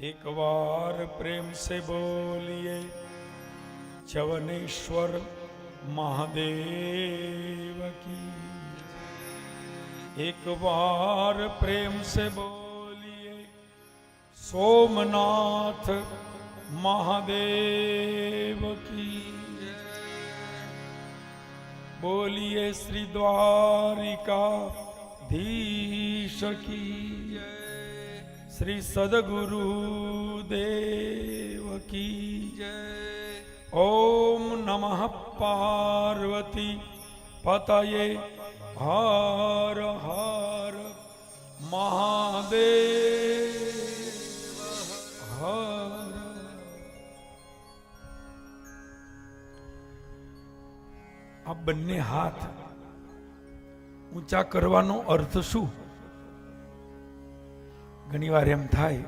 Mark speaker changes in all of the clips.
Speaker 1: एक बार प्रेम से बोलिए चवनेश्वर महादेव की। एक बार प्रेम से बोलिए सोमनाथ महादेव की। बोलिए श्री द्वारिकाधीश की। श्री सद्गुरु देव की जय। ओम नमः पार्वती पतये हर हर महादेव हर। आ बन्ने हाथ ऊंचा करवानो अर्थ शू? ઘણી વાર એમ થાય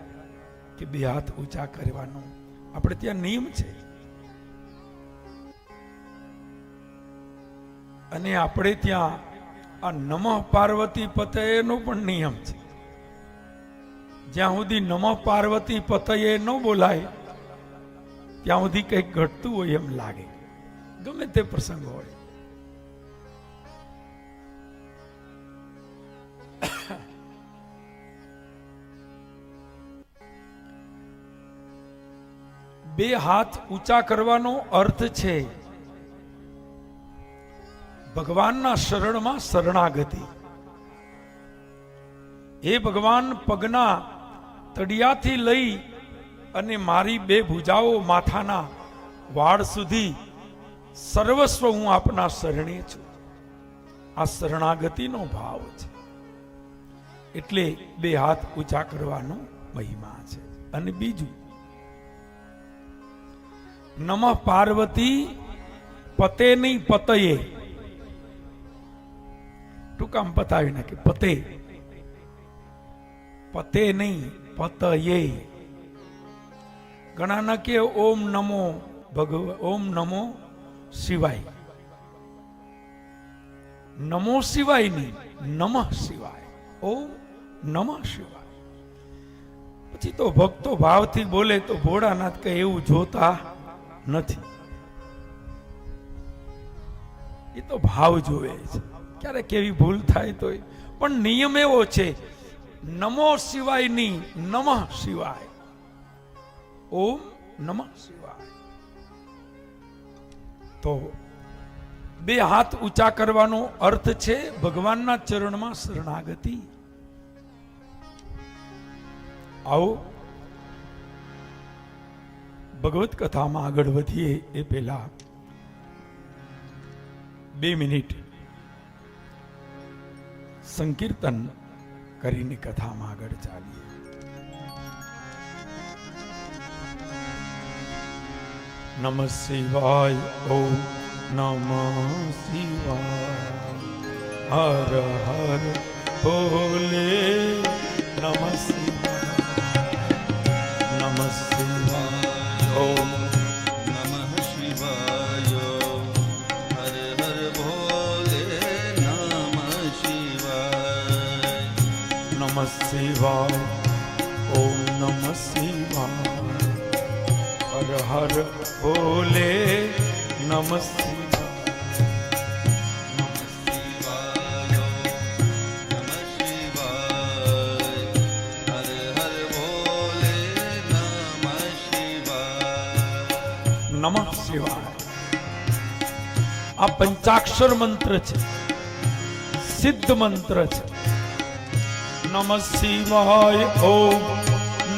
Speaker 1: કે બે હાથ ઊંચા કરવાનો આપણે ત્યાં નિયમ છે, અને આપણે ત્યાં આ નમઃ પાર્વતી પતયેનો પણ નિયમ છે. જ્યાં સુધી નમઃ પાર્વતી પતયે ન બોલાય ત્યાં સુધી કંઈક ઘટતું હોય એમ લાગે, ગમે તે પ્રસંગ હોય. બે હાથ ઊંચા કરવાનો અર્થ છે ભગવાનના શરણમાં શરણાગતિ. હે ભગવાન, પગના તળિયાથી લઈ અને મારી બે ભુજાઓ માથાના વાળ સુધી સર્વસ્વ હું આપના શરણે છું. આ શરણાગતિનો ભાવ છે, એટલે બે હાથ ઊંચા કરવાનો મહિમા છે. અને બીજું, નમઃ પાર્વતી પતે નહીં પતયે, ટૂંકામ પતાવી નાખે. પતે પતે નહીં પતયે. ઘણા ના કે ઓમ નમો ઓમ નમો શિવાય. નમો શિવાય નહીં, નમઃ શિવાય. ઓમ નમઃ શિવાય. પછી તો ભક્તો ભાવથી બોલે તો ભોળાનાથ કે એવું જોતા નથી, એ તો ભાવ જોવે છે. ક્યારેક કેવી ભૂલ થાય તો પણ નિયમ એવો છે, નમો શિવાય ની નમઃ શિવાય. ઓમ નમઃ શિવાય. તો બે હાથ ઊંચા કરવાનો અર્થ છે ભગવાનના ચરણમાં શરણાગતિ. આવો ભગવત કથામાં આગળ વધીએ એ પહેલા 2 મિનિટ સંકીર્તન કરીને કથામાં આગળ ચાલીએ. નમઃ શિવાય. ઓમ નમઃ શિવાય. હર હર ભોલે. નમઃ શિવાય. નમઃ શિવાય. ઓમ
Speaker 2: નમઃ શિવાય. હર હર ભોલે. નમઃ શિવાય.
Speaker 1: નમઃ શિવાય. ઓમ નમઃ શિવાય. હર હર ભોલે. નમઃ શિવાય. નમઃ શિવાય. આ પંચાક્ષર મંત્ર છે, સિદ્ધ મંત્ર છે. નમઃ શિવાય. ઓમ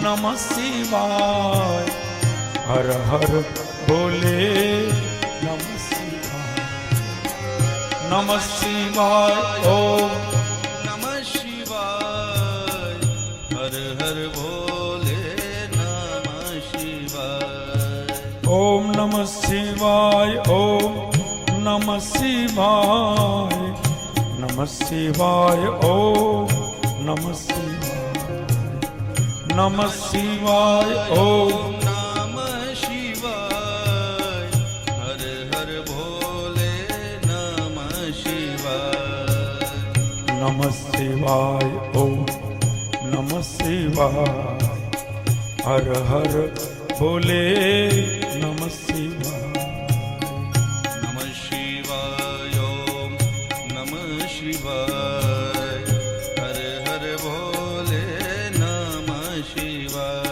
Speaker 1: નમઃ શિવાય. હર હર ભોલે. નમઃ શિવાય. નમઃ શિવાય. ઓમ
Speaker 2: નમઃ શિવાય. હર હર ભોલે. નમઃ શિવાય.
Speaker 1: ઓમ નમઃ શિવાય. ઓમ નમઃ શિવાય. નમઃ શિવાય. ઓમ નમઃ શિવાય. નમઃ શિવાય. ઓમ
Speaker 2: નમઃ શિવાય. હર હર ભોલે. નમઃ શિવાય.
Speaker 1: નમઃ શિવાય. ઓમ નમઃ શિવાય. હર હર બોલે નમઃ શિવાય.
Speaker 2: નમઃ શિવાય ઓમ નમઃ શિવાય હર હર ભોલે નમઃ શિવાય.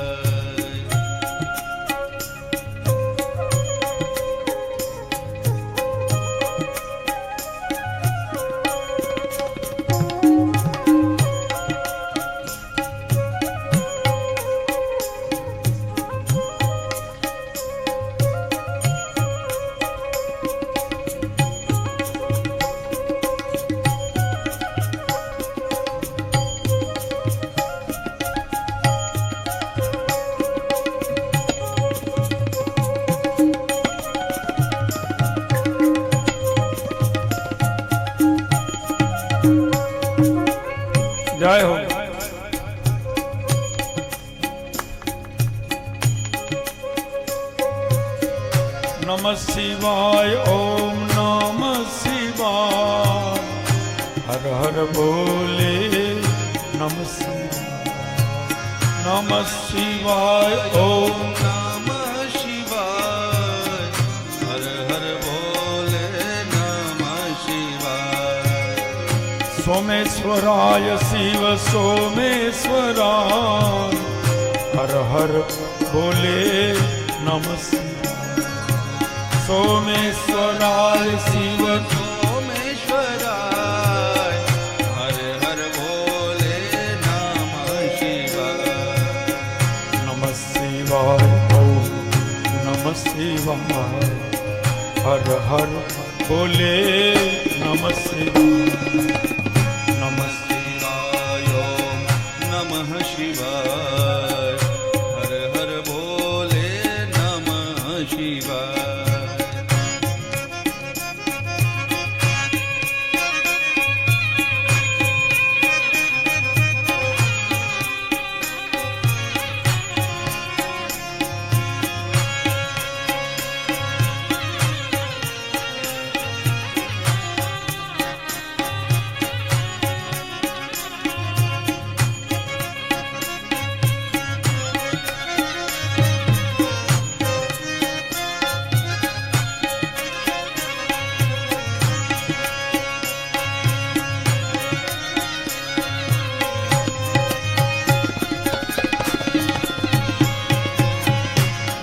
Speaker 1: જય હો. નમઃ શિવાય ઓમ નમઃ શિવાય હર હર બોલે નમઃ શિવાય. નમઃ શિવાય ઓમ
Speaker 2: નમઃ શિવાય હર હર ભોલે નમઃ શિવાય.
Speaker 1: સોમેશ્વરાય શિવ સોમેશ્વરાય હર હર બોલે નમઃ શિવાય. સોમેશ્વરાય શિવ
Speaker 2: સોમેશ્વરાય હર હર ભોલે નમઃ શિવાય.
Speaker 1: નમઃ શિવાય ઓમ નમઃ શિવાય હર હર બોલે નમઃ શિવાય. નમઃ
Speaker 2: શિવાય ઓમ નમઃ શિવાય હર હર ભોલે નમઃ શિવાય.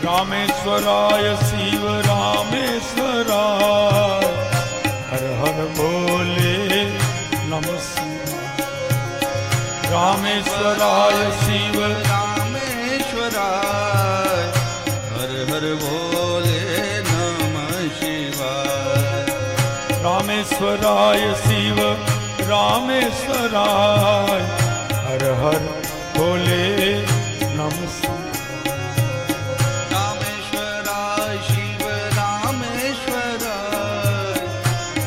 Speaker 1: રામેશ્વરાય શિવ રામેશ્વરાય હર હર બોલે નમઃ શિવાય. રામેશ્વરાય શિવ
Speaker 2: રામેશ્વરાય હર હર ભોલે નમઃ શિવાય.
Speaker 1: રામેશ્વરાય શિવ રામેશ્વરાય હર હર બોલે નમઃ શિવાય.
Speaker 2: રામેશ્વરાય શિવ રામેશ્વરાય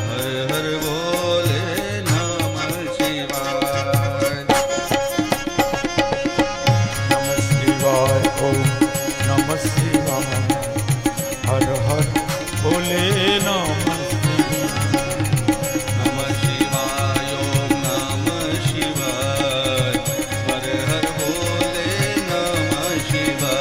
Speaker 2: હર હર ભોલે નમઃ શિવાય.
Speaker 1: નમઃ શિવાય ઓમ નમઃ શિવાય હર હર બોલે નમઃ
Speaker 2: નમઃ શિવાય ઓમ નમઃ શિવાય હર હર ભોલે નમઃ શિવાય.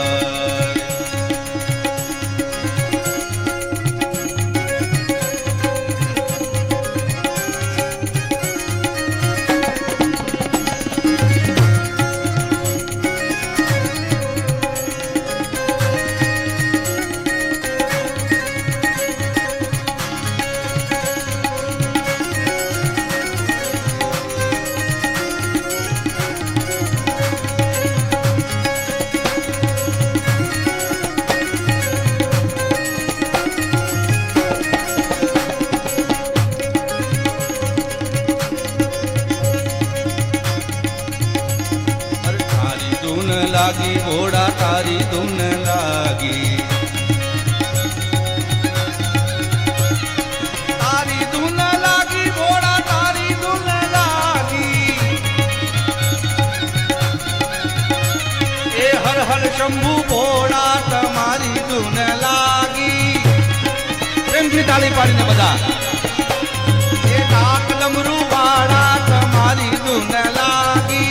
Speaker 2: લાગી ઘોડા તારી ધૂન લાગી તારી ધૂન લાગી ઘોડા તારી ધૂન લાગી એ હર હર શંભુ ભોળા તમારી ધૂન લાગી પ્રેમથી તાળી પાડીને બધા એ ડાક ડમરૂ વાળા તમારી ધૂન લાગી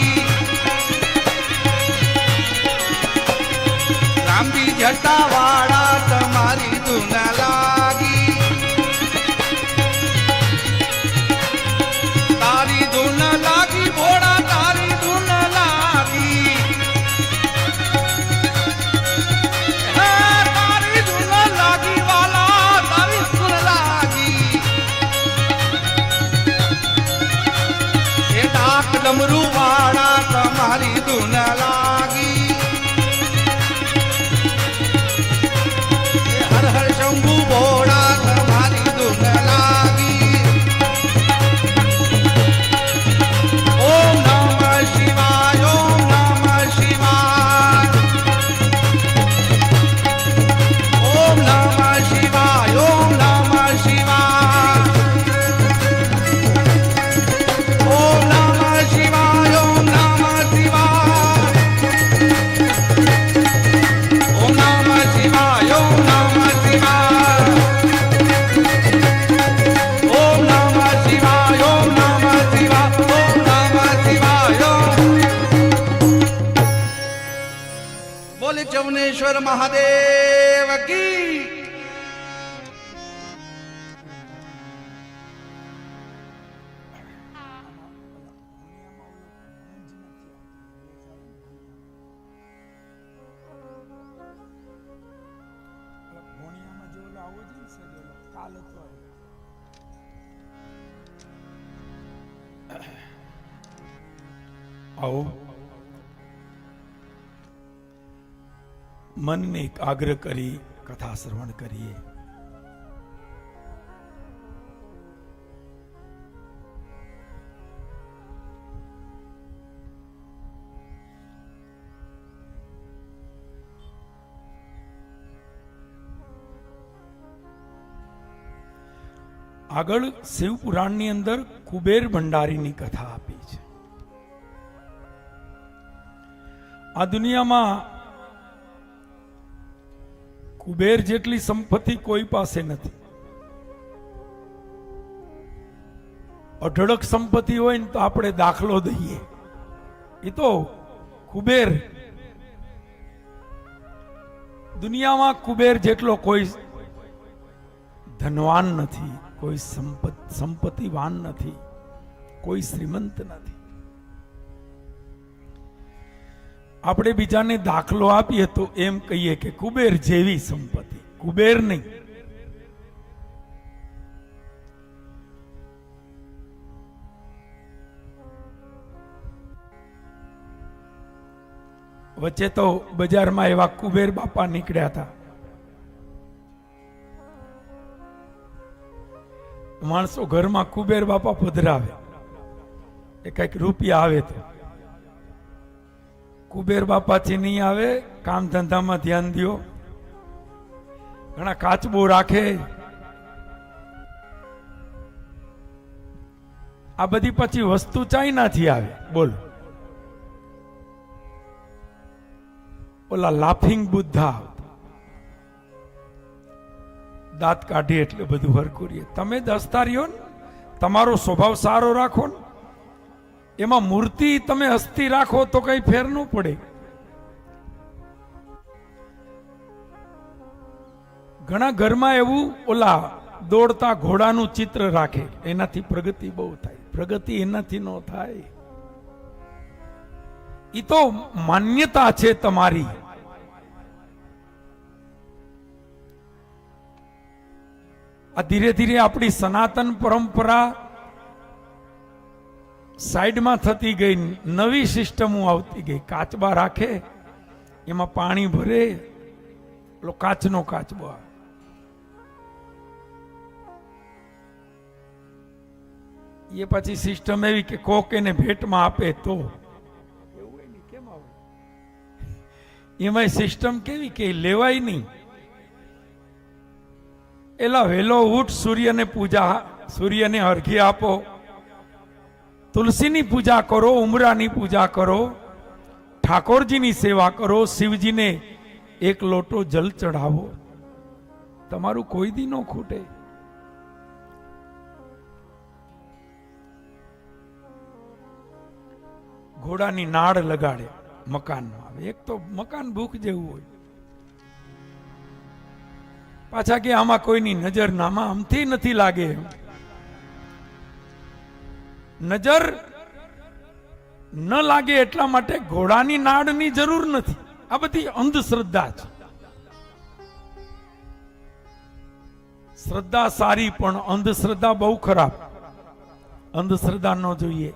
Speaker 2: લાંબી જટા વાળા તમારી ધૂન લાગી તારી ધૂન લાગી ભોળા તારી ધૂન લાગી હે તારી ધૂન લાગી વાલા તારી ધૂન લાગી એ ડાક ડમરૂ વાળા તમારી ધૂન લાગી હર હર શંભુ ભોળા તમારી ધૂન લાગી ઓમ નમઃ શિવાય ઓમ નમઃ શિવાય ઓમ નમઃ શિવાય ઓમ નમઃ શિવાય ઓમ નમઃ શિવાય ઓમ નમઃ શિવાય ઓમ નમઃ શિવાય ઓમ નમઃ શિવાય ઓમ નમઃ શિવાય ઓમ નમઃ શિવાય ઓમ નમઃ શિવાય બોલે ચવનેશ્વર મહાદેવ કી
Speaker 1: આવો મનને એકાગ્ર કરી કથા શ્રવણ કરીએ. આગળ શિવ પુરાણની અંદર કુબેર ભંડારીની કથા આપી છે. આ દુનિયામાં કુબેર જેટલી સંપત્તિ કોઈ પાસે નથી. અઢળક સંપત્તિ હોય ને તો આપણે દાખલો દઈએ, એ તો કુબેર દુનિયામાં કુબેર જેટલો કોઈ ધનવાન નથી, કોઈ સંપત્તિવાન નથી, કોઈ શ્રીમંત નથી. આપણે બીજાને દાખલો આપીએ તો એમ કહીએ કે કુબેર જેવી સંપત્તિ. કુબેર નહીં. વચ્ચે તો બજારમાં એવા કુબેર બાપા નીકળ્યા હતા. માણસો ઘરમાં કુબેર બાપા પધરાવે, એ કઈક રૂપિયા આવે તો. કુબેર બાપાથી નહીં આવે, કામ ધંધામાં ધ્યાન દો. ઘણા કાચબો રાખે. આ બધી પછી વસ્તુ ચાઇનાથી આવે. બોલો, ઓલા લાફિંગ બુદ્ધા દાંત કાઢી એટલે બધું હરકુરીએ. તમે દસતા રહ્યો ને, તમારો સ્વભાવ સારો રાખો ને, એમાં મૂર્તિ તમે હસ્તી રાખો તો કઈ ફેર ન પડે. ઘણા ઘરમાં એવું ઓલા દોડતા ઘોડાનું ચિત્ર રાખે, એનાથી પ્રગતિ બહુ થાય. પ્રગતિ એનાથી ન થાય. એ તો માન્યતા છે તમારી. આ ધીરે ધીરે આપણી સનાતન પરંપરા સાઈડમાં થતી ગઈ. નવી સિસ્ટમો આવતી ગઈ. કાચબા રાખે, એમાં પાણી ભરે, પેલો કાચનો કાચબો આવે. એ પછી સિસ્ટમ એવી કે કોક એને ભેટમાં આપે તો એવું કેમ આવે. એમાં સિસ્ટમ કેવી કે લેવાય નહીં. એલા વેલો ઉઠ, સૂર્યને પૂજા, સૂર્યને અર્ઘ્ય આપો, તુલસીની પૂજા કરો, ઉમરાની પૂજા કરો, ઠાકોરજીની સેવા કરો, શિવજીને એક લોટો જલ ચઢાવો. તમારું કોઈ દી ન ખૂટે. ઘોડાની નાળ લગાડે મકાનમાં. એક તો મકાન ભૂખ જેવું હોય, પાછા કે આમાં કોઈની નજર નામાં આમથી નથી લાગે. નજર ન લાગે એટલા માટે ઘોડાની નાડની જરૂર નથી. આ બધી અંધશ્રદ્ધા છે. શ્રદ્ધા સારી પણ અંધશ્રદ્ધા બહુ ખરાબ. અંધશ્રદ્ધા ન જોઈએ.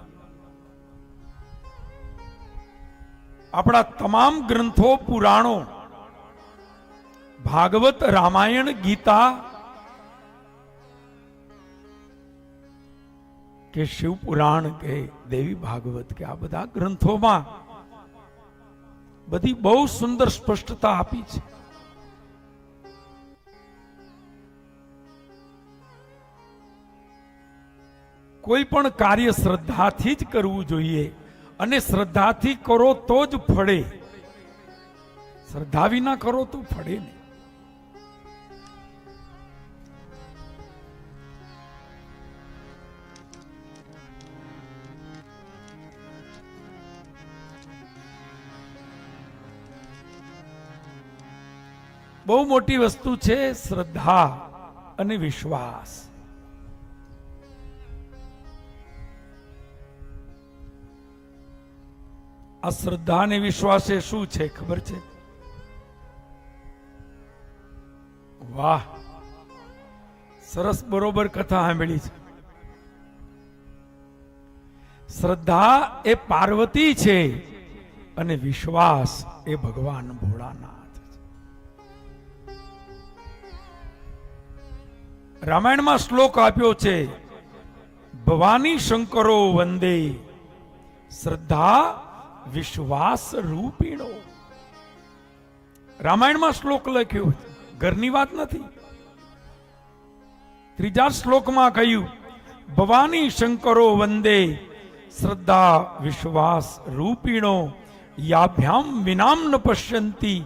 Speaker 1: આપણા તમામ ગ્રંથો, પુરાણો, ભાગવત, રામાયણ, ગીતા કે શિવ પુરાણ કે દેવી ભાગવત કે આ બધા ગ્રંથોમાં બધી બહુ સુંદર સ્પષ્ટતા આપી છે. કોઈ પણ કાર્ય શ્રદ્ધાથી જ કરવું જોઈએ અને શ્રદ્ધાથી કરો તો જ ફળે. શ્રદ્ધા વિના કરો તો ફળે નહીં. બહુ મોટી વસ્તુ છે શ્રદ્ધા અને વિશ્વાસ. આ શ્રદ્ધા અને વિશ્વાસ એ શું છે ખબર છે? વાહ, સરસ બરોબર કથા સાંભળી છે. શ્રદ્ધા એ પાર્વતી છે અને વિશ્વાસ એ ભગવાન ભોળાનાથ છે. રામાયણમાં શ્લોક આપ્યો છે, ભવાની શંકરો વંદે શ્રદ્ધા વિશ્વાસ રૂપીણો. રામાયણમાં શ્લોક લખ્યો, ઘરની વાત નથી. ત્રીજા શ્લોકમાં કહ્યું, ભવાની શંકરો વંદે શ્રદ્ધા વિશ્વાસ રૂપીણો યાભ્યામ વિનામ ન પશ્યંતી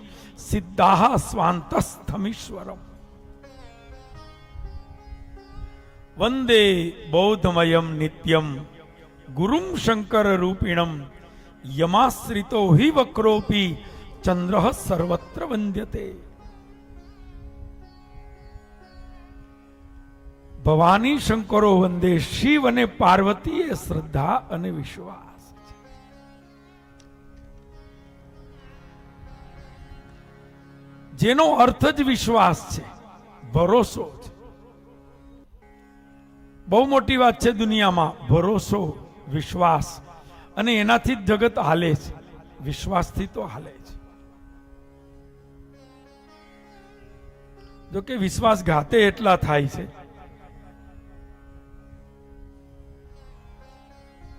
Speaker 1: સિદ્ધાહ સ્વાંતસ્થમીશ્વરમ. વંદે બૌદ્ધમયમ નિત્યમ ગુરુમ શંકર રૂપિણમ યમાશ્રિતો હિ વક્રોપી ચંદ્ર સર્વત્ર વંદ્યતે. ભવાની શંકરો વંદે, શિવ અને પાર્વતી એ શ્રદ્ધા અને વિશ્વાસ છે. જેનો અર્થ જ વિશ્વાસ છે, ભરોસો છે. બહુ મોટી વાત છે દુનિયામાં, ભરોસો, વિશ્વાસ, અને એનાથી જ જગત હાલે છે. વિશ્વાસથી તો હાલે છે. જો કે વિશ્વાસઘાતે એટલા થાય છે.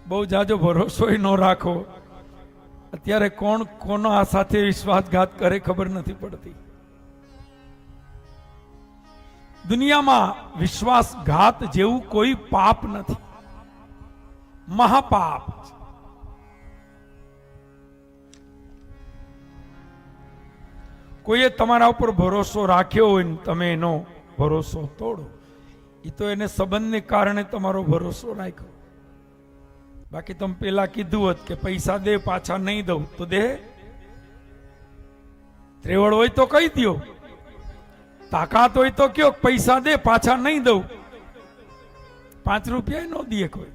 Speaker 1: બહુ જાજો ભરોસો ન રાખો. અત્યારે કોણ કોના સાથે વિશ્વાસઘાત કરે ખબર નથી પડતી. દુનિયામાં વિશ્વાસઘાત જેવું કોઈ પાપ નથી, મહાપાપ છે. કોઈએ તમારા ઉપર ભરોસો રાખ્યો હોય ને તમે એનો ભરોસો તોડો, એ તો એને સંબંધને કારણે તમારો ભરોસો રાખ્યો. બાકી તમે પેલા કીધું હોત કે પૈસા દે, પાછા નહીં દઉં તો દે. ત્રેવડ હોય તો કહી દો, તાકાત હોય તો કયો પૈસા દે, પાછા નહીં દઉં. 5 રૂપિયા ન દે કોઈ.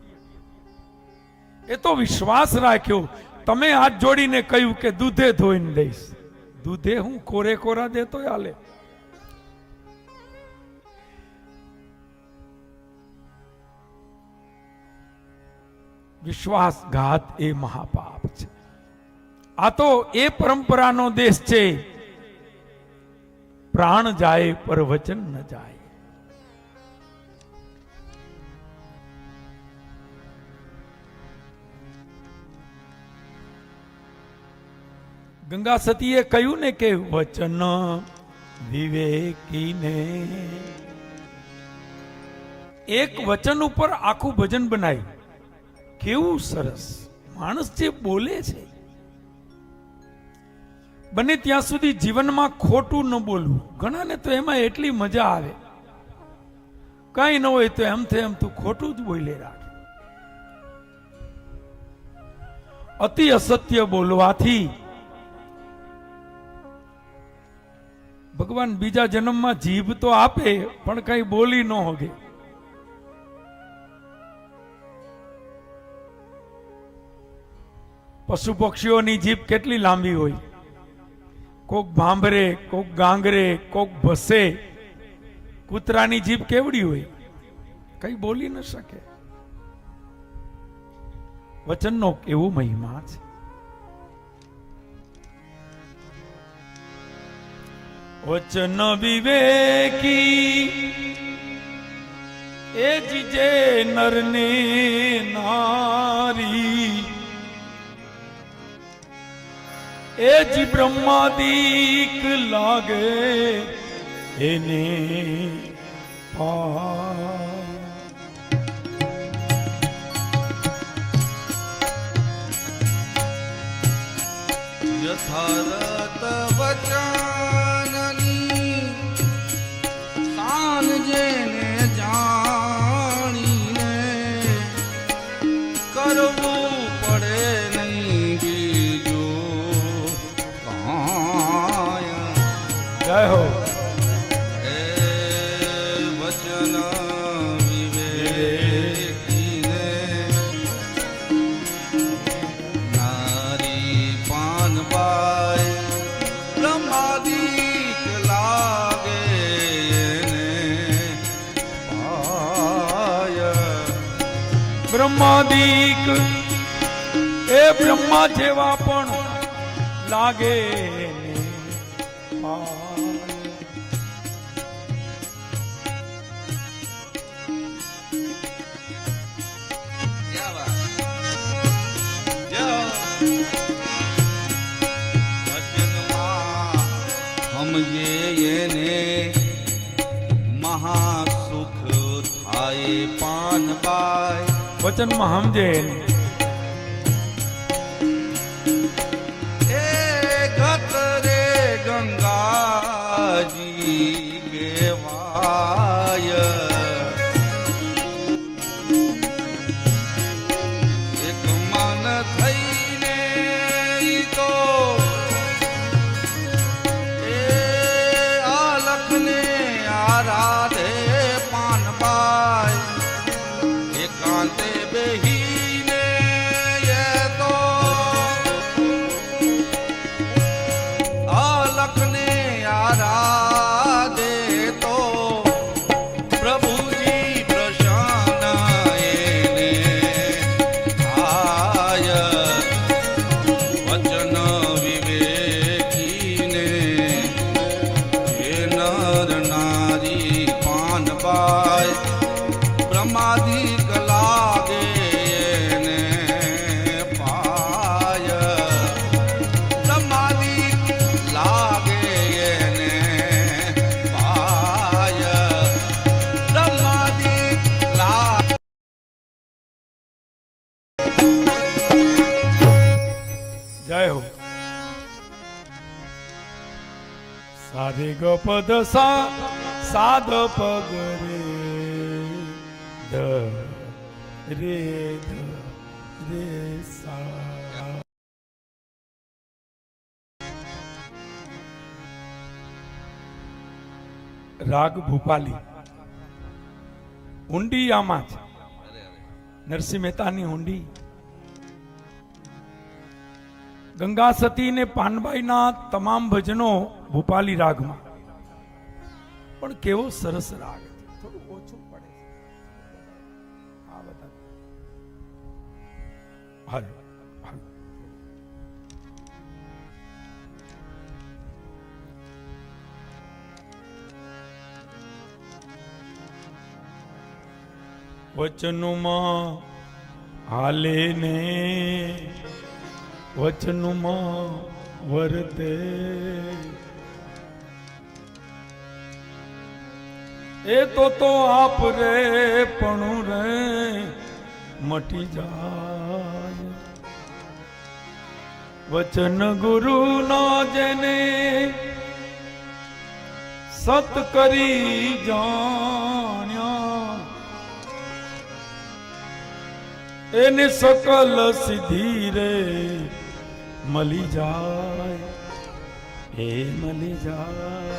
Speaker 1: એ તો વિશ્વાસ રાખ્યો. તમે હાથ જોડીને કહ્યું કે દૂધે ધોઈને દઈશ. દૂધે હું કોરે કોરા દેતો હાલે. વિશ્વાસઘાત એ મહાપાપ છે. આ તો એ પરંપરાનો દેશ છે, પ્રાણ જાય પર વચન ન જાય. ગંગા સતીએ કહ્યું ને કે વચન વિવેકીને. એક વચન ઉપર આખું ભજન બનાવ્યું. કેવું સરસ! માણસ જે બોલે છે, બને ત્યાં સુધી જીવનમાં ખોટું ન બોલવું. ઘણાને તો એમાં એટલી મજા આવે, કઈ ન હોય તો એમ તું ખોટું જ બોલે રાખે. અતિ અસત્ય બોલવાથી ભગવાન બીજા જન્મમાં જીભ તો આપે પણ કઈ બોલી ન હોગે. પશુ પક્ષીઓની જીભ કેટલી લાંબી હોય, કોક ભાંભરે, કોક ગાંગરે, કોક ભસે. કૂતરાની જીભ કેવડી હોય, કઈ બોલી ન શકે. વચનનો કેવો મહિમા છે. વચન વિવેકી એ જીજે નરને નારી, એ જી બ્રહ્માદિક લાગે એને
Speaker 2: યથારત વચનની શાન જેને જાણીને કરવું પડે નહીં બીજું કાંઈ.
Speaker 1: જય હો.
Speaker 2: એ વચન વિવેકીને નારી પાનબાઈ બ્રહ્માદિક લાગે એને પાય.
Speaker 1: બ્રહ્માદિક એ બ્રહ્મા જેવા પણ લાગે એને પાય.
Speaker 2: સમજે એને મહાસુખ થાય પાનબાઈ.
Speaker 1: વચનમાં સમજે એને.
Speaker 2: એ ગત રે ગંગાજી કેવાય. એક મન થઈને ઈ તો એ આલખને આરાધે પાનબાઈ. એકાંતે બેહીને એ તો આલખને આરાધે તો પ્રભુજી પ્રસન્ન એને થાય. વચન વિવેકીને એ નર નારી પાનબાઈ બ્રહ્માદિક લાગે એને પાય. બ્રહ્માદિક લાગે એને પાય. બ્રહ્માદિક લાગે.
Speaker 1: જય હો. સારે ગ પદ સા સાદ પગ રે ધ રે ધ રે સા. રાગ ભૂપાલી ઊંડી આમાં છે. નરસિંહ મહેતાની ઊંડી. ગંગા સતી ને પાનબાઈના તમામ ભજનો ભૂપાલી રાગમાં, પણ કેવો સરસ રાગ. થોડું ઓછું પડે છે. આ બધા હાલો હાલો. વચનોમાં હાલે ને વચનમાં વર્તે, એ તો આપ રે પણ રે મટી જાય. વચન ગુરુ ના જેને સત કરી જાણ્યા, એને સકલ સિદ્ધિ રે મળી જાય, એ મળી જાય.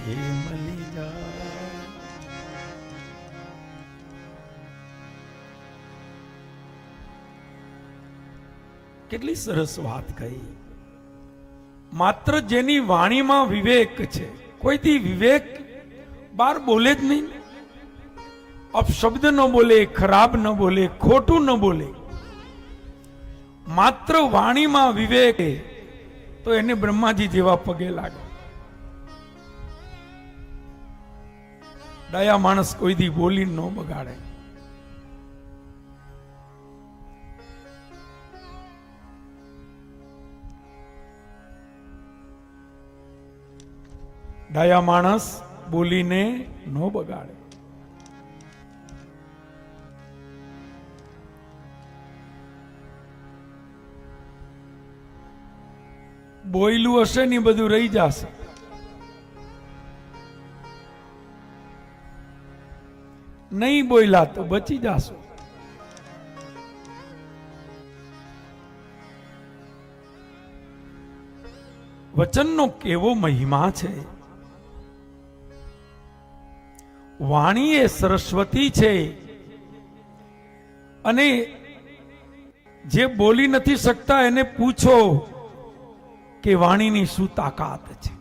Speaker 1: એ મળી જાય. કેટલી સરસ વાત કહી. માત્ર જેની વાણીમાં વિવેક છે, કોઈથી વિવેક બાર બોલે જ નહીં, અપશબ્દ ન બોલે, ખરાબ ન બોલે, ખોટું ન બોલે, માત્ર વાણીમાં વિવેક, તો એને બ્રહ્માજી જેવા પગે લાગે. દયા માણસ કોઈથી બોલી ન બગાડે. દયા માણસ બોલીને ન બગાડે. બોયલું હશે ને બધું રહી જશે. નહીં બોયલા તો બચી જાશો. વચનનો કેવો મહિમા છે. વાણી એ સરસ્વતી છે, અને જે બોલી નથી શકતા એને પૂછો કે વાણીની શું તાકાત છે.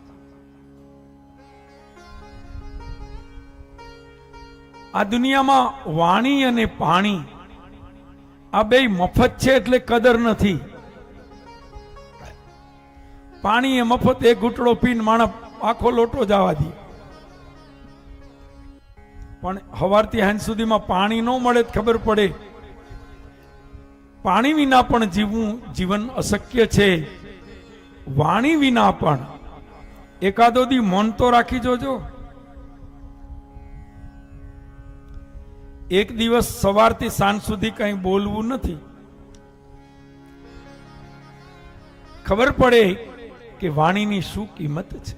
Speaker 1: આ દુનિયામાં વાણી અને પાણી આ બે મફત છે એટલે કદર નથી. પાણી એ મફત, એક ઘૂંટડો પીને માણસ આખો લોટો જવા દે. પણ સવારથી સાંજ સુધીમાં પાણી ન મળે તો ખબર પડે પાણી વિના પણ જીવન અશક્ય છે. વાણી વિના પણ એકાદો દી મૌન તો રાખી જોજો. એક દિવસ સવારથી સાંજ સુધી કઈ બોલવું નથી, ખબર પડે કે વાણીની શું કિંમત છે.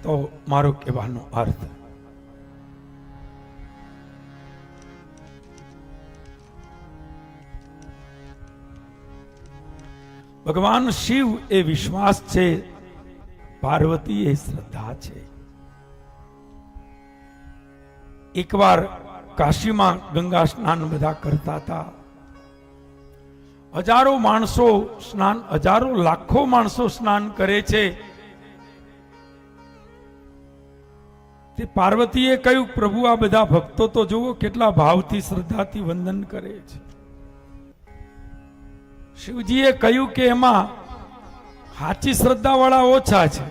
Speaker 1: તો મારો કહેવાનો અર્થ, ભગવાન શિવ એ વિશ્વાસ છે, પાર્વતી એ શ્રદ્ધા છે. એકવાર કાશીમાં ગંગા સ્નાન બધા કરતા હતા. હજારો માણસો સ્નાન, હજારો લાખો માણસો સ્નાન કરે છે. તે પાર્વતીએ કહ્યું, પ્રભુ આ બધા ભક્તો તો જુઓ કેટલા ભાવથી શ્રદ્ધાથી વંદન કરે છે. શિવજીએ કહ્યું કે એમાં સાચી શ્રદ્ધા વાળા ઓછા છે,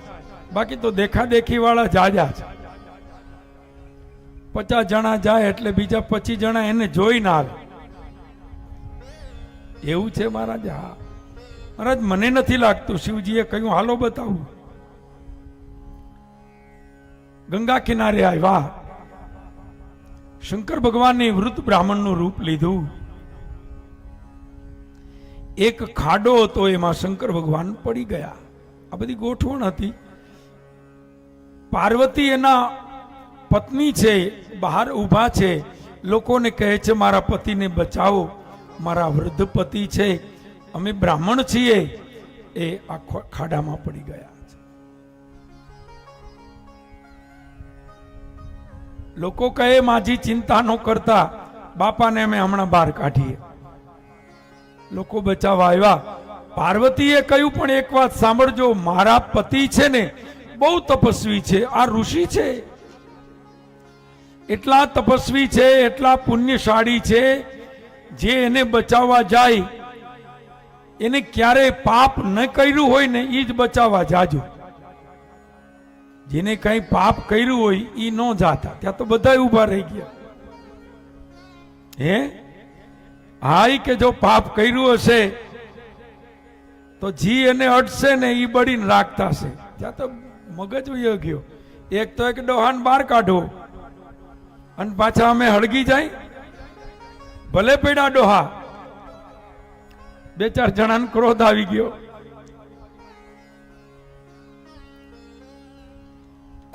Speaker 1: બાકી તો દેખાદેખી વાળા જાજા છે. 50 જણા જાય એટલે બીજા 25 જણા એને જોઈને આવે. એવું છે મહારાજ? હા મહારાજ, મને નથી લાગતું. શિવજીએ કહ્યું હાલો બતાવું. ગંગા કિનારે આવ્યા. શંકર ભગવાનને વૃદ્ધ બ્રાહ્મણનું રૂપ લીધું. એક ખાડો હતો, એમાં શંકર ભગવાન પડી ગયા. આ બધી ગોઠવણ હતી. પાર્વતી એના પત્ની છે, બહાર ઊભા છે. લોકોને કહે છે મારા પતિને બચાવો, મારા વૃદ્ધ પતિ છે, અમે બ્રાહ્મણ છીએ. એ આ ખાડામાં પડી ગયા છે. લોકો કહે માજી ચિંતા ન કરતા, બાપાને અમે હમણાં બહાર કાઢીએ. લોકો બચાવવા આવ્યા. પાર્વતીએ કહ્યું પણ એક વાત સાંભળજો, મારા પતિ છે ને બહુ તપસ્વી છે, આ ઋષિ છે, એટલા તપસ્વી છે, એટલા પુણ્યશાળી છે, જે એને બચાવવા જાય એને ક્યારે પાપ ન કર્યું હોય ને એ જ બચાવવા જાજો. જેને કઈ પાપ કર્યું હોય એ ન જાતા. ત્યાં તો બધા ઉભા રહી ગયા. હે હા, કે જો પાપ કર્યું હશે તો જી એને અડશે ને એ બળીને રાખતા છે. ત્યાં તો મગજ વયો ગયો. એક તો એક ડોહાન બહાર કાઢો અને પાછા અમે હળગી જાય. ભલે પડ્યા ડોહા, 2-4 જણાને ક્રોધ આવી ગયો.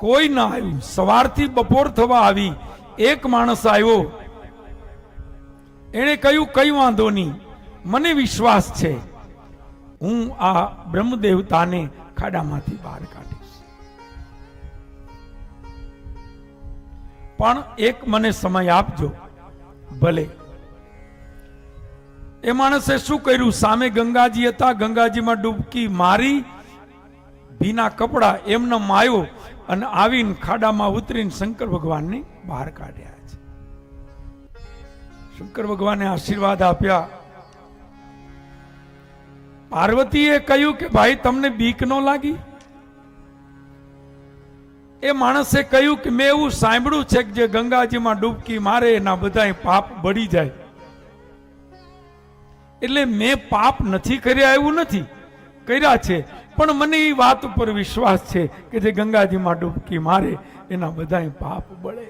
Speaker 1: કોઈ ના આવ્યું. સવારથી બપોર થવા આવી, એક માણસ આવ્યો. એણે કહ્યું કઈ વાંધો નહીં, મને વિશ્વાસ છે, હું આ બ્રહ્મ દેવતાને ખાડામાંથી બહાર કાઢીશ, પણ એક મને સમય આપજો. ભલે. એ માણસે શું કર્યું? સામે ગંગાજી હતા, ગંગાજીમાં ડૂબકી મારી, ભીના કપડા એમને માયો અને આવીને ખાડામાં ઉતરીને શંકર ભગવાનને બહાર કાઢ્યા છે. શંકર ભગવાને આશીર્વાદ આપ્યા. પાર્વતીએ કહ્યું કે ભાઈ તમને બીક ન લાગી? એ માણસે કહ્યું કે મેં એવું સાંભળ્યું છે કે જે ગંગાજીમાં ડૂબકી મારે એના બધા પાપ બળી જાય, એટલે મેં પાપ નથી કર્યા એવું નથી, કર્યા છે, પણ મને એ વાત ઉપર વિશ્વાસ છે કે જે ગંગાજીમાં ડૂબકી મારે એના બધા પાપ બળે.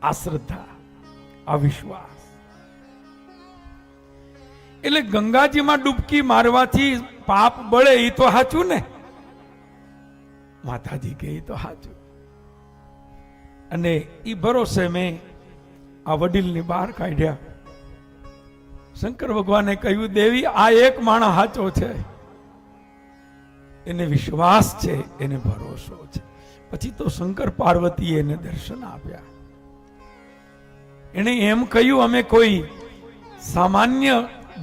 Speaker 1: આ શ્રદ્ધા, આ વિશ્વાસ. એટલે ગંગાજીમાં ડૂબકી મારવાથી પાપ બળે એ તો સાચું ને? માતાજી કે એ તો સાચું. અને એ ભરોસે મેં આ વડીલની બહાર કાઢ્યા. શંકર ભગવાને કહ્યું, દેવી આ એક માણસ સાચો છે, એને વિશ્વાસ છે, એને ભરોસો છે. પછી તો શંકર પાર્વતીએ એને દર્શન આપ્યા. એને એમ કહ્યું, અમે કોઈ સામાન્ય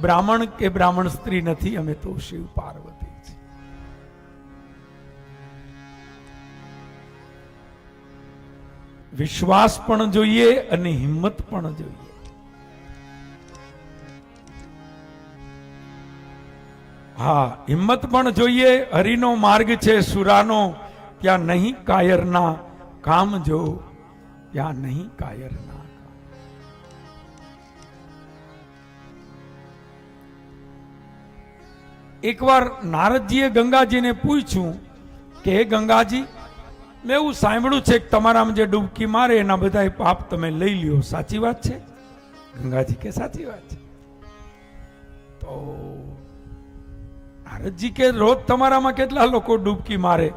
Speaker 1: બ્રાહ્મણ કે બ્રાહ્મણ સ્ત્રી નથી, અમે તો શિવ પાર્વતી છે. વિશ્વાસ પણ જોઈએ અને હિંમત પણ જોઈએ. હા, હિંમત પણ જોઈએ. હરિનો માર્ગ છે સુરાનો, ત્યાં નહીં કાયરના કામ, જો ત્યાં નહીં કાયરના. એકવાર નારદજીએ ગંગાજીને પૂછ્યું કે હે ગંગાજી, મેં એવું સાંભળ્યું છે કે તમારામાં જે ડૂબકી મારે એના બધા પાપ તમે લઈ લ્યો, સાચી વાત છે? ગંગાજી કે સાચી વાત છે. તો નારદજી કે રોજ તમારામાં કેટલા લોકો ડૂબકી મારે?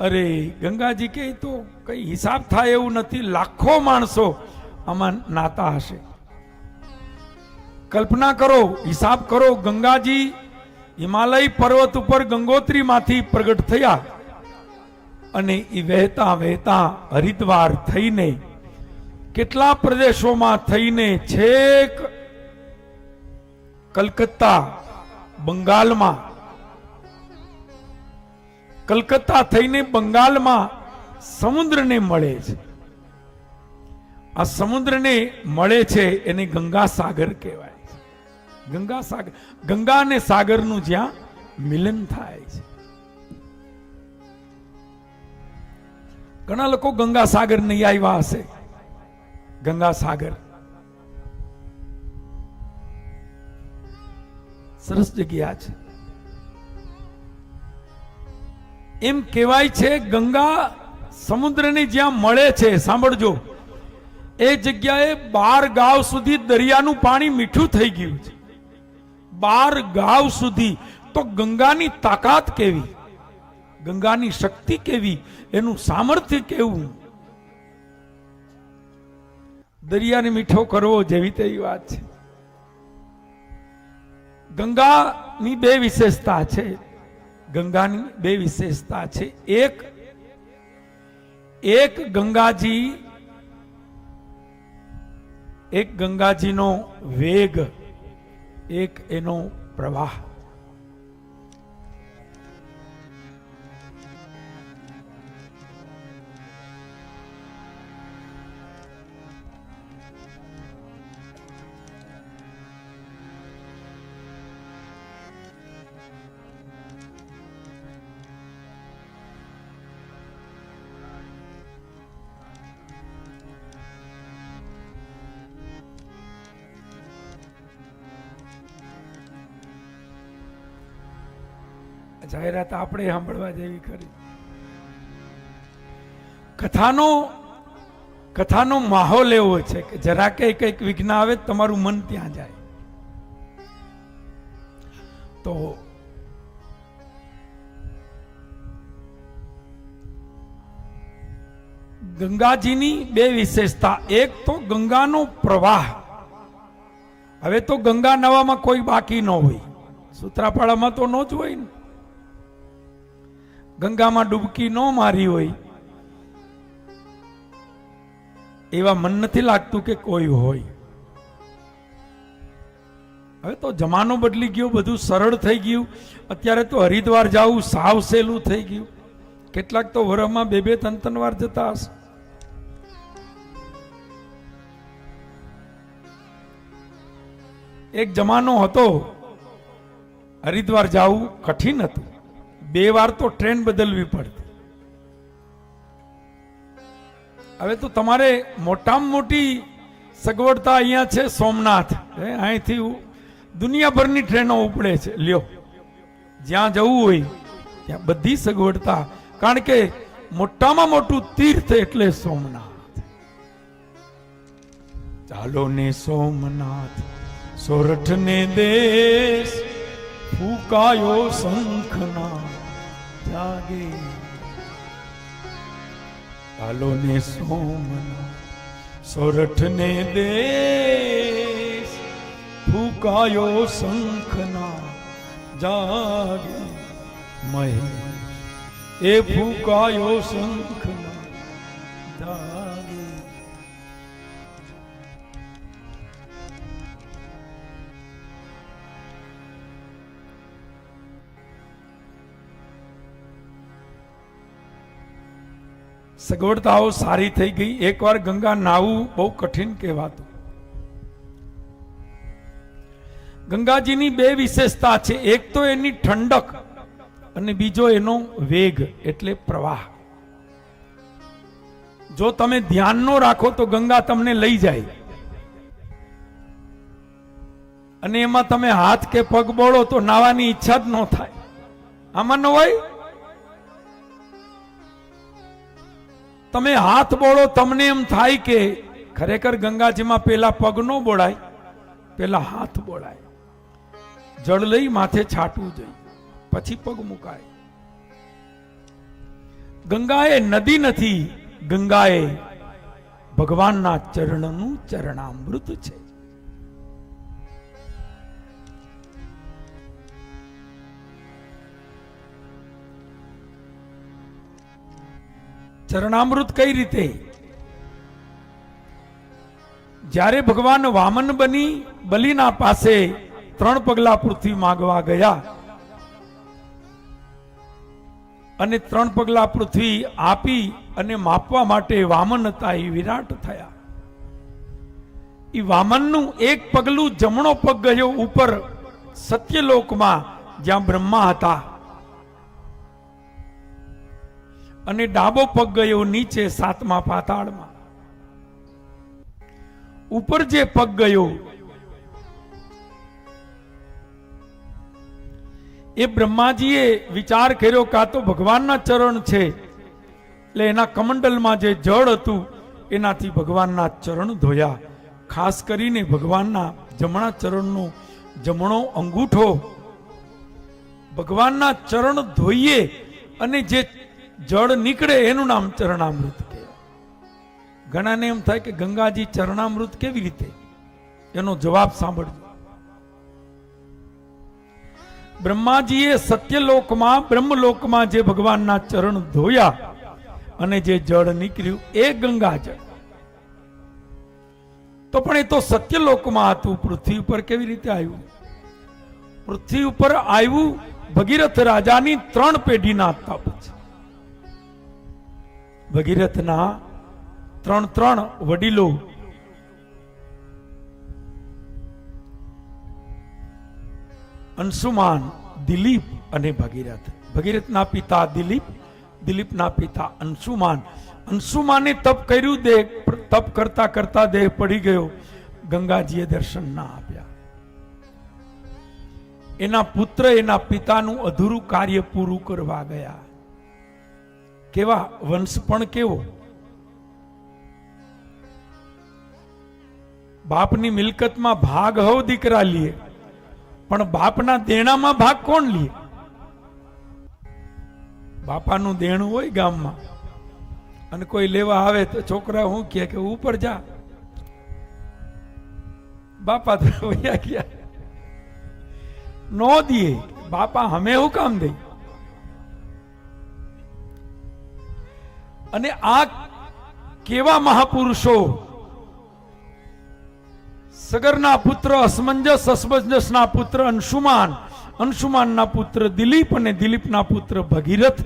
Speaker 1: અરે ગંગાજી કે તો કઈ હિસાબ થાય એવું નથી, લાખો માણસો આમાં નાતા હશે. કલ્પના કરો, હિસાબ કરો. ગંગાજી હિમાલય પર્વત ઉપર ગંગોત્રીમાંથી પ્રગટ થયા અને એ વહેતા વહેતા હરિદ્વાર થઈને કેટલા પ્રદેશોમાં થઈને છેક કલકત્તા, બંગાળમાં, કલકત્તા થઈને બંગાળમાં સમુદ્રને મળે છે. આ સમુદ્રને મળે છે એને ગંગા સાગર કહેવાય છે. ગંગા સાગર, ગંગા અને સાગરનું જ્યાં મિલન થાય છે. ઘણા લોકો ગંગા સાગર નહીં આવ્યા હશે. ગંગા સાગર સરસ જગ્યા છે. એમ કહેવાય છે ગંગા સમુદ્રને જ્યાં મળે છે, સાંભળજો, એ જગ્યાએ 12 ગાંવ સુધી દરિયાનું પાણી મીઠું થઈ ગયું છે. 12 ગાંવ સુધી. તો ગંગાની તાકાત કેવી, ગંગાની શક્તિ કેવી, એનું સામર્થ્ય કેવું. દરિયાને મીઠો કરવો જેવી તેવી વાત છે. ગંગાની બે વિશેષતા છે. ગંગાની બે વિશેષતા છે. એક ગંગાજી, એક ગંગાજીનો વેગ, એક એનો પ્રવાહ. જાહેરાત આપણે સાંભળવા જેવી કરી. કથાનો માહોલ એવો છે કે જરા કઈક વિઘ્ન આવે તમારું મન ત્યાં જાય. તો ગંગાજીની બે વિશેષતા. એક તો ગંગાનો પ્રવાહ. હવે તો ગંગા નવામાં કોઈ બાકી ન હોય, સૂત્રાપાડામાં તો ન જ હોય ને. ગંગામાં ડૂબકી ન મારી હોય એવા મન નથી લાગતું કે કોઈ હોય. હવે તો જમાનો બદલી ગયો, બધું સરળ થઈ ગયું. અત્યારે તો હરિદ્વાર જવું સાવ સહેલું થઈ ગયું. કેટલાક તો વરમાં 2-3 વાર જતા હશે. એક જમાનો હતો હરિદ્વાર જવું કઠિન હતું, 2 વાર તો ટ્રેન બદલવી પડતી. હવે તો તમારે મોટામાં મોટી સગવડતા અહીંયા છે સોમનાથ. અહીંથી દુનિયાભરની ટ્રેનો ઉપડે છે. લ્યો, જ્યાં જવું હોય ત્યાં બધી સગવડતા. કારણ કે મોટામાં મોટું તીર્થ એટલે સોમનાથ. ચાલો ને સોમનાથ સોરઠ ને દેશ, ફૂકાયો શંખના જાગે. ચાલો ને સોમનાથ સોરઠ ને દેશ, ફૂકાયો શંખના જાગે. મહેશ એ ફૂકાયો શંખના જાગે. સગવડતાઓ સારી થઈ ગઈ. એકવાર ગંગા નાવું બહુ કઠિન કહેવાતું. ગંગાજીની બે વિશેષતા છે. એક તો એની ઠંડક અને બીજો એનો વેગ એટલે પ્રવાહ. જો તમે ધ્યાન ન રાખો તો ગંગા તમને લઈ જાય, અને એમાં તમે હાથ કે પગ બોળો તો નાવાની ઈચ્છા જ ન થાય. આમાં ન હોય. તમે હાથ બોળો, તમને એમ થાય કે ખરેખર ગંગાજીમાં પેલા પગ ન બોળાય, પેલા હાથ બોળાય. જળ લઈ માથે છાટવું જોઈએ, પછી પગ મુકાય. ગંગા એ નદી નથી, ગંગા એ ભગવાનના ચરણનું ચરણામૃત છે. ચરણામૃત કઈ રીતે? જ્યારે ભગવાન વામન બની બલિના પાસે 3 પગલા પૃથ્વી માંગવા ગયા અને 3 પગલા પૃથ્વી આપી અને માપવા માટે વામન હતા એ વિરાટ થયા. એ વામનનું એક પગલું જમણો પગ ગયો ઉપર સત્યલોકમાં જ્યાં બ્રહ્મા હતા, અને ડાબો પગ ગયો નીચે 7મા પાતાળમાં. ઉપર જે પગ ગયો એ બ્રહ્માજીએ વિચાર કર્યો કે આ તો ભગવાનના ચરણ છે, એટલે એના કમંડલમાં જે જળ હતું એનાથી ભગવાનના ચરણ ધોયા. ખાસ કરીને ભગવાનના જમણા ચરણનો જમણો અંગૂઠો ભગવાનના ચરણ ધોઈએ અને જે જળ નીકળે એનું નામ ચરણામૃત કહેવાય. ઘણાને એમ થાય કે ગંગાજી ચરણામૃત કેવી રીતે? એનો જવાબ સાંભળજો. બ્રહ્માજીએ સત્યલોકમાં બ્રહ્મલોકમાં જે ભગવાનના ચરણ ધોયા અને જે જળ નીકળ્યું એ ગંગાજળ. તો પણ એ તો સત્યલોકમાં હતું, પૃથ્વી ઉપર કેવી રીતે આવ્યું? પૃથ્વી ઉપર આવ્યું ભગીરથ રાજાની 3 પેઢીના તપ છે. ભગીરથના 3 વડીલો, અંશુમાન, દિલીપ અને ભગીરથ. ભગીરથના પિતા દિલીપ, દિલીપના પિતા અંશુમાન. અંશુમાને તપ કર્યું, તપ કરતા કરતા દેહ પડી ગયો. ગંગાજીએ દર્શન ના આપ્યા. એના પુત્ર એના પિતાનું અધૂરું કાર્ય પૂરું કરવા ગયા. કેવા વંશ પણ કેવો! બાપની મિલકતમાં ભાગ હવ દીકરા લીએ, પણ બાપના દેણામાં ભાગ કોણ લે? બાપાનું દેણું હોય ગામમાં, અને કોઈ લેવા આવે તો છોકરા શું કહે કે ઉપર જા, બાપા તો વયા ગયા, નો દીએ, બાપા હમે હું કામ દે. અને આ કેવા મહાપુરુષો, સગરના પુત્ર અસમંજસ, અસમંજસના પુત્ર અંશુમાન, અંશુમાનના પુત્ર દિલીપ અને દિલીપના પુત્ર ભગીરથ.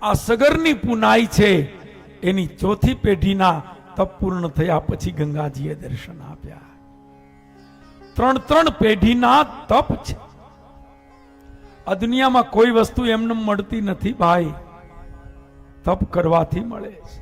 Speaker 1: આ સગરની પુનાઈ છે, એની ચોથી પેઢીના તપ પૂર્ણ થયા પછી ગંગાજીએ દર્શન આપ્યા. 3 પેઢીના તપ છે. આ દુનિયામાં કોઈ વસ્તુ એમને મળતી નથી ભાઈ, તપ કરવાથી મળે છે.